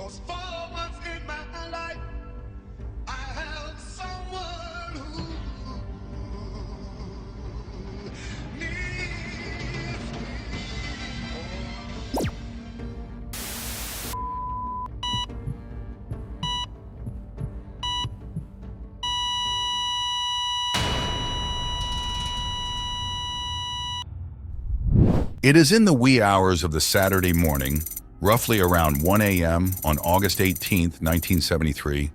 'Cause for once in my life, I have someone who needs me. It is in the wee hours of the Saturday morning, roughly around 1 a.m. on August 18, 1973,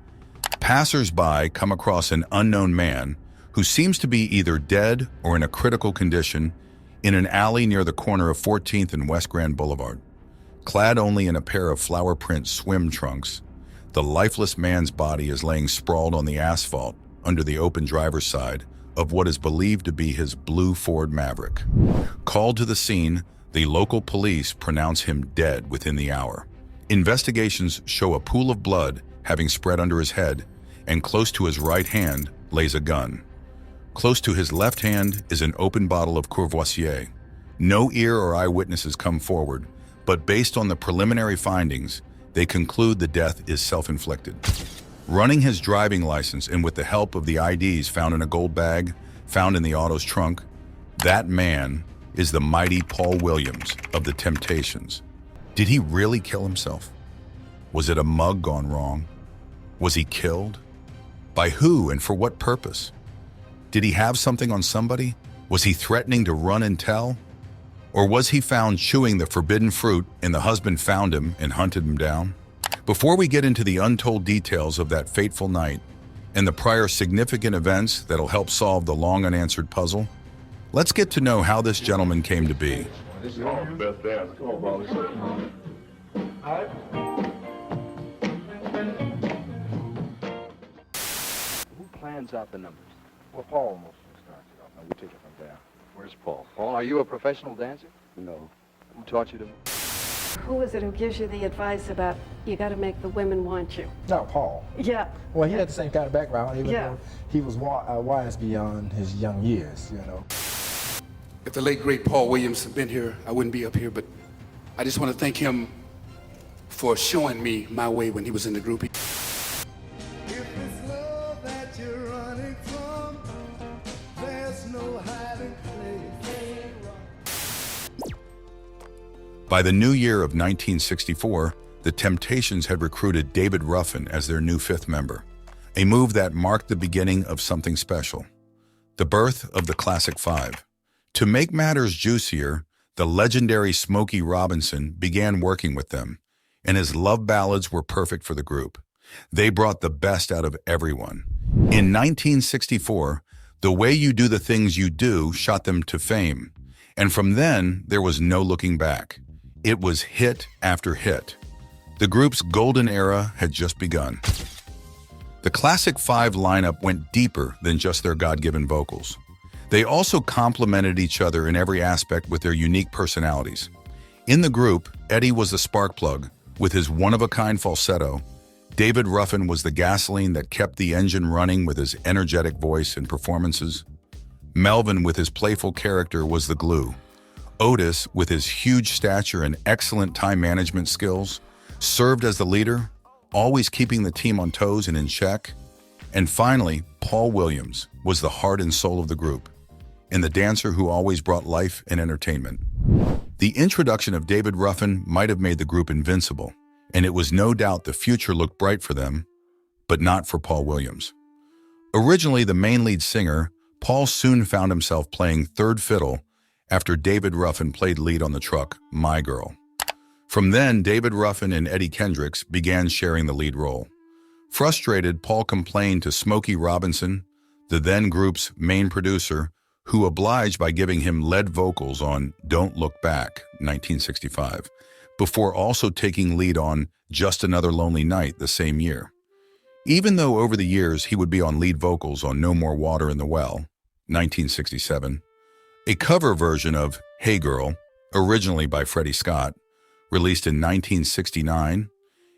passers-by come across an unknown man who seems to be either dead or in a critical condition in an alley near the corner of 14th and West Grand Boulevard. Clad only in a pair of flower print swim trunks, the lifeless man's body is laying sprawled on the asphalt under the open driver's side of what is believed to be his blue Ford Maverick. Called to the scene, the local police pronounce him dead within the hour. Investigations show a pool of blood having spread under his head, and close to his right hand lays a gun. Close to his left hand is an open bottle of Courvoisier. No ear or eyewitnesses come forward, but based on the preliminary findings, they conclude the death is self-inflicted. Running his driving license and with the help of the IDs found in a gold bag found in the auto's trunk, that man is the mighty Paul Williams of the Temptations. Did he really kill himself? Was it a mug gone wrong? Was he killed? By who and for what purpose? Did he have something on somebody? Was he threatening to run and tell? Or was he found chewing the forbidden fruit and the husband found him and hunted him down? Before we get into the untold details of that fateful night and the prior significant events that'll help solve the long unanswered puzzle, let's get to know how this gentleman came to be. This is all the best dance. Come on, Bobby. Who plans out the numbers? Well, Paul mostly starts it off. Now we take it from there. Where's Paul? Paul, are you a professional dancer? No. Who taught you to? Who is it who gives you the advice about you got to make the women want you? No, Paul. Yeah. Well, he had the same kind of background, even Yeah. though he was wise beyond his young years, you know. If the late, great Paul Williams had been here, I wouldn't be up here, but I just want to thank him for showing me my way when he was in the group. If it's love that you're running from, there's no hiding place. By the new year of 1964, the Temptations had recruited David Ruffin as their new fifth member, a move that marked the beginning of something special, the birth of the Classic Five. To make matters juicier, the legendary Smokey Robinson began working with them, and his love ballads were perfect for the group. They brought the best out of everyone. In 1964, The Way You Do the Things You Do shot them to fame, and from then, there was no looking back. It was hit after hit. The group's golden era had just begun. The Classic Five lineup went deeper than just their God-given vocals. They also complemented each other in every aspect with their unique personalities. In the group, Eddie was the spark plug with his one-of-a-kind falsetto. David Ruffin was the gasoline that kept the engine running with his energetic voice and performances. Melvin, with his playful character, was the glue. Otis, with his huge stature and excellent time management skills, served as the leader, always keeping the team on toes and in check. And finally, Paul Williams was the heart and soul of the group, and the dancer who always brought life and entertainment. The introduction of David Ruffin might have made the group invincible, and it was no doubt the future looked bright for them, but not for Paul Williams. Originally the main lead singer, Paul soon found himself playing third fiddle after David Ruffin played lead on the truck, My Girl. From then, David Ruffin and Eddie Kendricks began sharing the lead role. Frustrated, Paul complained to Smokey Robinson, the then group's main producer, who obliged by giving him lead vocals on Don't Look Back, 1965, before also taking lead on Just Another Lonely Night the same year. Even though over the years he would be on lead vocals on No More Water in the Well, 1967, a cover version of Hey Girl, originally by Freddie Scott, released in 1969,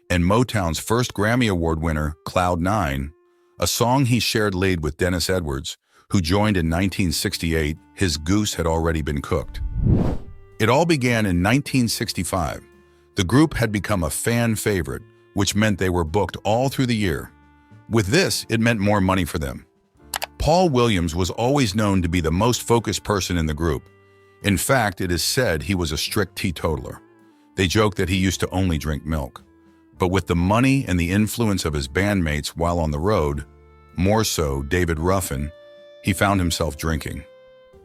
and Motown's first Grammy Award winner, Cloud 9, a song he shared lead with Dennis Edwards, who joined in 1968, his goose had already been cooked. It all began in 1965. The group had become a fan favorite, which meant they were booked all through the year. With this, it meant more money for them. Paul Williams was always known to be the most focused person in the group. In fact, it is said he was a strict teetotaler. They joke that he used to only drink milk. But with the money and the influence of his bandmates while on the road, more so David Ruffin, he found himself drinking,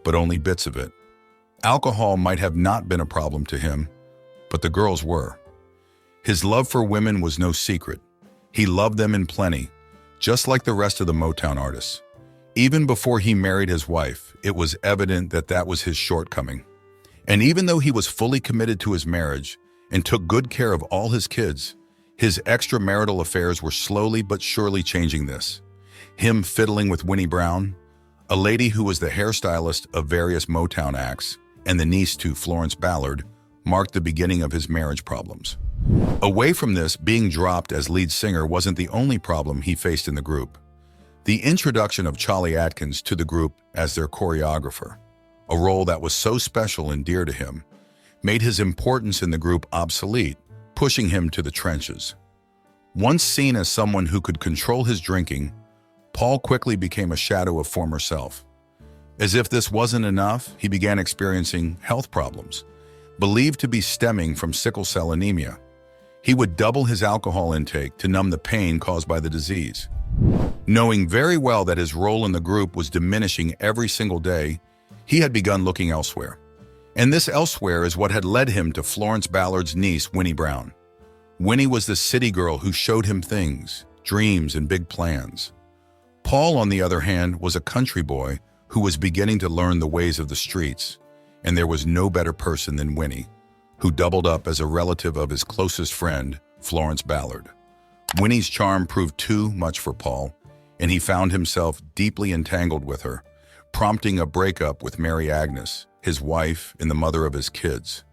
but only bits of it. Alcohol might have not been a problem to him, but the girls were. His love for women was no secret. He loved them in plenty, just like the rest of the Motown artists. Even before he married his wife, it was evident that that was his shortcoming. And even though he was fully committed to his marriage and took good care of all his kids, his extramarital affairs were slowly but surely changing this. Him fiddling with Winnie Brown, a lady who was the hairstylist of various Motown acts, and the niece to Florence Ballard, marked the beginning of his marriage problems. Away from this, being dropped as lead singer wasn't the only problem he faced in the group. The introduction of Charlie Atkins to the group as their choreographer, a role that was so special and dear to him, made his importance in the group obsolete, pushing him to the trenches. Once seen as someone who could control his drinking, Paul quickly became a shadow of former self. As if this wasn't enough, he began experiencing health problems, believed to be stemming from sickle cell anemia. He would double his alcohol intake to numb the pain caused by the disease. Knowing very well that his role in the group was diminishing every single day, he had begun looking elsewhere. And this elsewhere is what had led him to Florence Ballard's niece, Winnie Brown. Winnie was the city girl who showed him things, dreams, and big plans. Paul, on the other hand, was a country boy who was beginning to learn the ways of the streets, and there was no better person than Winnie, who doubled up as a relative of his closest friend, Florence Ballard. Winnie's charm proved too much for Paul, and he found himself deeply entangled with her, prompting a breakup with Mary Agnes, his wife and the mother of his kids.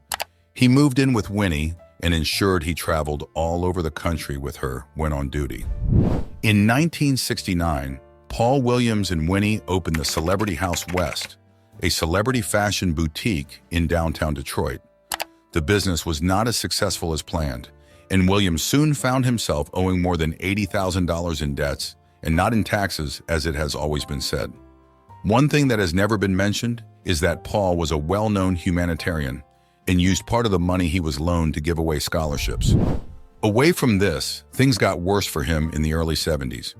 He moved in with Winnie and ensured he traveled all over the country with her when on duty. In 1969, Paul Williams and Winnie opened the Celebrity House West, a celebrity fashion boutique in downtown Detroit. The business was not as successful as planned, and Williams soon found himself owing more than $80,000 in debts and not in taxes, as it has always been said. One thing that has never been mentioned is that Paul was a well-known humanitarian and used part of the money he was loaned to give away scholarships. Away from this, things got worse for him in the early 70s.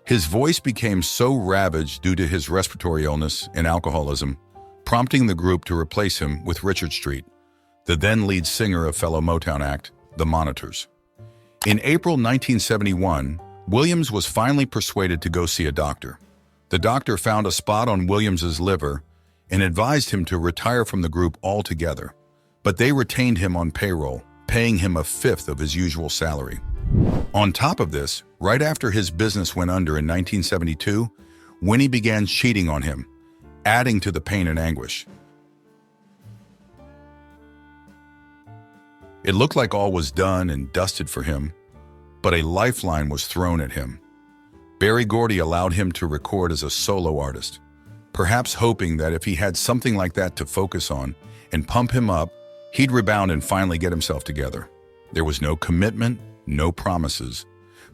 His voice became so ravaged due to his respiratory illness and alcoholism, prompting the group to replace him with Richard Street, the then lead singer of fellow Motown act, The Monitors. In April 1971, Williams was finally persuaded to go see a doctor. The doctor found a spot on Williams's liver and advised him to retire from the group altogether, but they retained him on payroll, paying him a fifth of his usual salary. On top of this, right after his business went under in 1972, Winnie began cheating on him, adding to the pain and anguish. It looked like all was done and dusted for him, but a lifeline was thrown at him. Berry Gordy allowed him to record as a solo artist, perhaps hoping that if he had something like that to focus on and pump him up, he'd rebound and finally get himself together. There was no commitment, no promises,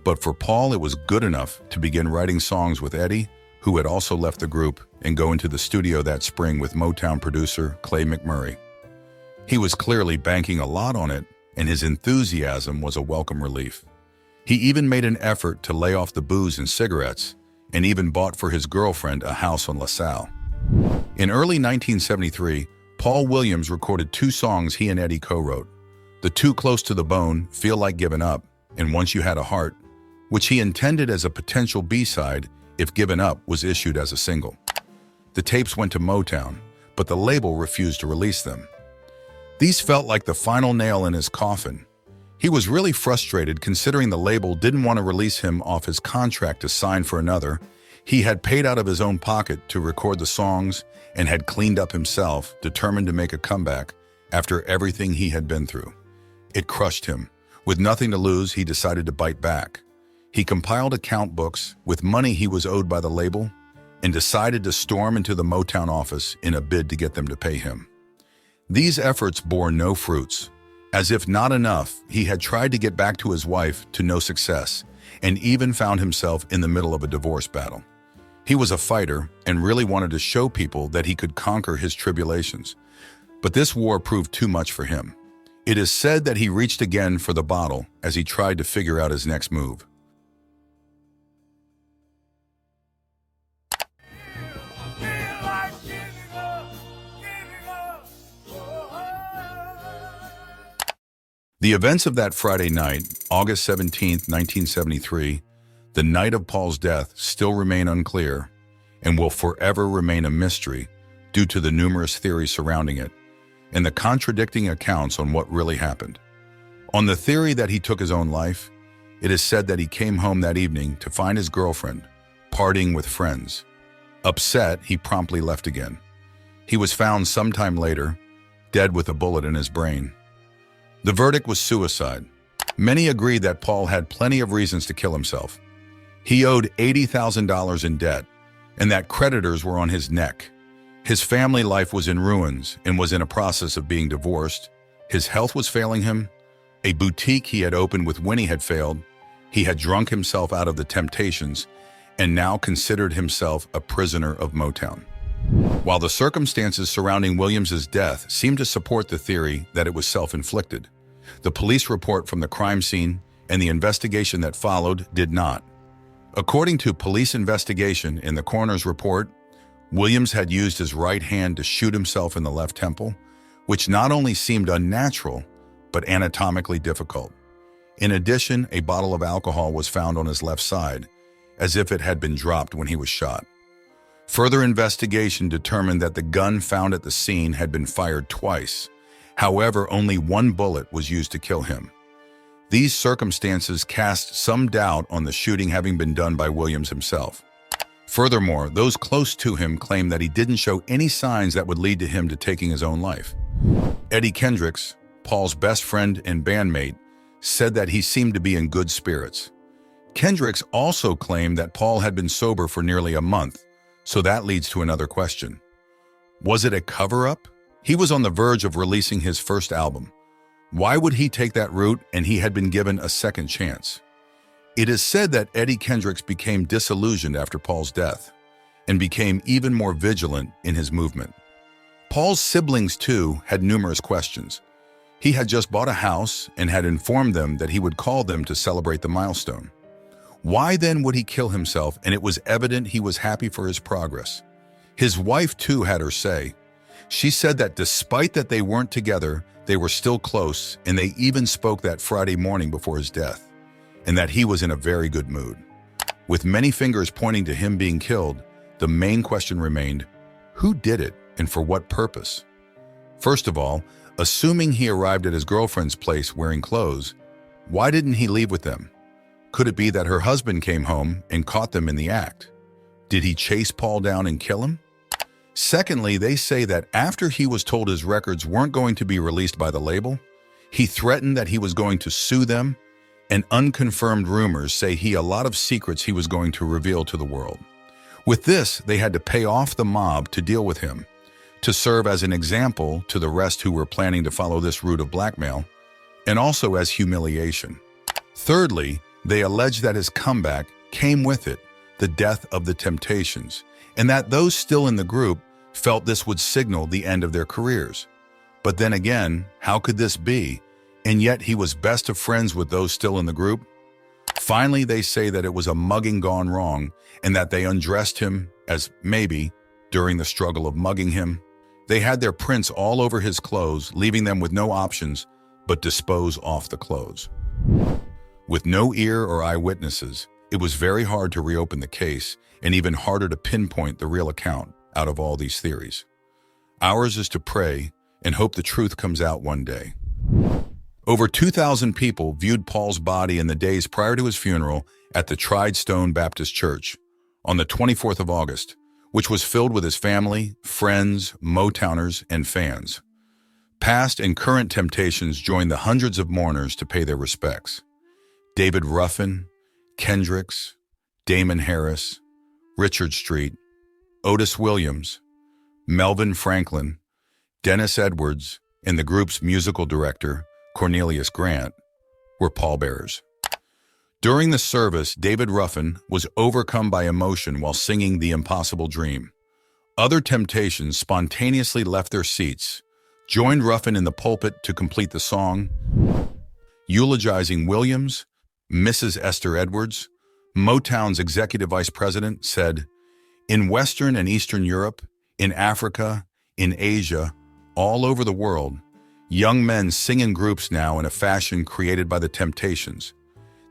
but for Paul it was good enough to begin writing songs with Eddie, who had also left the group, and go into the studio that spring with Motown producer Clay McMurray. He was clearly banking a lot on it, and his enthusiasm was a welcome relief. He even made an effort to lay off the booze and cigarettes, and even bought for his girlfriend a house on LaSalle. In early 1973, Paul Williams recorded 2 songs he and Eddie co-wrote, the Too Close to the Bone, Feel Like Giving Up, and Once You Had a Heart, which he intended as a potential B-side if Given Up was issued as a single. The tapes went to Motown, but the label refused to release them. These felt like the final nail in his coffin. He was really frustrated considering the label didn't want to release him off his contract to sign for another. He had paid out of his own pocket to record the songs and had cleaned up himself, determined to make a comeback after everything he had been through. It crushed him. With nothing to lose, he decided to bite back. He compiled account books with money he was owed by the label and decided to storm into the Motown office in a bid to get them to pay him. These efforts bore no fruits, As if not enough, he had tried to get back to his wife to no success, and even found himself in the middle of a divorce battle. He was a fighter and really wanted to show people that he could conquer his tribulations. But this war proved too much for him. It is said that he reached again for the bottle as he tried to figure out his next move. The events of that Friday night, August 17, 1973, the night of Paul's death, still remain unclear and will forever remain a mystery due to the numerous theories surrounding it and the contradicting accounts on what really happened. On the theory that he took his own life, it is said that he came home that evening to find his girlfriend partying with friends. Upset, he promptly left again. He was found sometime later, dead with a bullet in his brain. The verdict was suicide. Many agreed that Paul had plenty of reasons to kill himself. He owed $80,000 in debt, and that creditors were on his neck. His family life was in ruins and was in a process of being divorced. His health was failing him. A boutique he had opened with Winnie had failed. He had drunk himself out of the Temptations and now considered himself a prisoner of Motown. While the circumstances surrounding Williams's death seemed to support the theory that it was self-inflicted, the police report from the crime scene and the investigation that followed did not. According to police investigation in the coroner's report, Williams had used his right hand to shoot himself in the left temple, which not only seemed unnatural, but anatomically difficult. In addition, a bottle of alcohol was found on his left side, as if it had been dropped when he was shot. Further investigation determined that the gun found at the scene had been fired twice. However, only one bullet was used to kill him. These circumstances cast some doubt on the shooting having been done by Williams himself. Furthermore, those close to him claimed that he didn't show any signs that would lead to him to taking his own life. Eddie Kendricks, Paul's best friend and bandmate, said that he seemed to be in good spirits. Kendricks also claimed that Paul had been sober for nearly a month, so that leads to another question. Was it a cover-up? He was on the verge of releasing his first album. Why would he take that route, and he had been given a second chance? It is said that Eddie Kendricks became disillusioned after Paul's death and became even more vigilant in his movement. Paul's siblings, too, had numerous questions. He had just bought a house and had informed them that he would call them to celebrate the milestone. Why then would he kill himself? And it was evident he was happy for his progress. His wife, too, had her say. She said that despite that they weren't together, they were still close, and they even spoke that Friday morning before his death, and that he was in a very good mood. With many fingers pointing to him being killed, the main question remained, who did it and for what purpose? First of all, assuming he arrived at his girlfriend's place wearing clothes, why didn't he leave with them? Could it be that her husband came home and caught them in the act? Did he chase Paul down and kill him? Secondly, they say that after he was told his records weren't going to be released by the label, he threatened that he was going to sue them, and unconfirmed rumors say he had a lot of secrets he was going to reveal to the world. With this, they had to pay off the mob to deal with him, to serve as an example to the rest who were planning to follow this route of blackmail, and also as humiliation. Thirdly, they allege that his comeback came with it the death of the Temptations, and that those still in the group felt this would signal the end of their careers. But then again, how could this be? And yet he was best of friends with those still in the group? Finally, they say that it was a mugging gone wrong and that they undressed him, as maybe, during the struggle of mugging him. They had their prints all over his clothes, leaving them with no options but dispose off the clothes. With no ear or eyewitnesses, it was very hard to reopen the case and even harder to pinpoint the real account out of all these theories. Ours is to pray and hope the truth comes out one day. Over 2,000 people viewed Paul's body in the days prior to his funeral at the Tried Stone Baptist Church on the 24th of August, which was filled with his family, friends, Motowners, and fans. Past and current Temptations joined the hundreds of mourners to pay their respects. David Ruffin, Kendricks, Damon Harris, Richard Street, Otis Williams, Melvin Franklin, Dennis Edwards, and the group's musical director, Cornelius Grant, were pallbearers. During the service, David Ruffin was overcome by emotion while singing The Impossible Dream. Other Temptations spontaneously left their seats, joined Ruffin in the pulpit to complete the song, eulogizing Williams. Mrs. Esther Edwards, Motown's executive vice president, said, "In Western and Eastern Europe, in Africa, in Asia, all over the world, young men sing in groups now in a fashion created by the Temptations.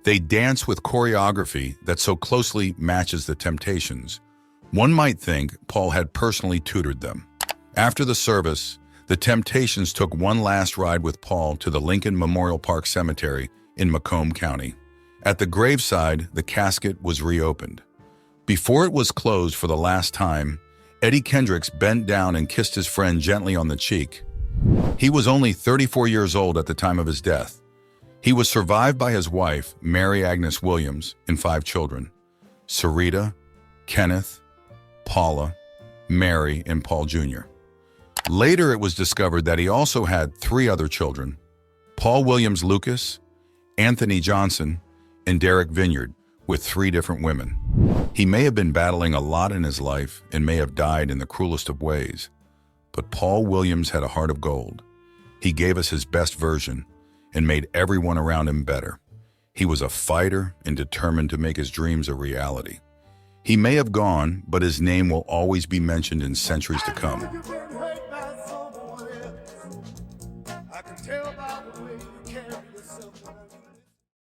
They dance with choreography that so closely matches the Temptations. One might think Paul had personally tutored them." After the service, the Temptations took one last ride with Paul to the Lincoln Memorial Park Cemetery in Macomb County. At the graveside, the casket was reopened. Before it was closed for the last time, Eddie Kendricks bent down and kissed his friend gently on the cheek. He was only 34 years old at the time of his death. He was survived by his wife, Mary Agnes Williams, and 5 children: Sarita, Kenneth, Paula, Mary, and Paul Jr. Later, it was discovered that he also had 3 other children: Paul Williams Lucas, Anthony Johnson, and Derek Vineyard, with 3 different women. He may have been battling a lot in his life and may have died in the cruelest of ways, but Paul Williams had a heart of gold. He gave us his best version and made everyone around him better. He was a fighter and determined to make his dreams a reality. He may have gone, but his name will always be mentioned in centuries to come.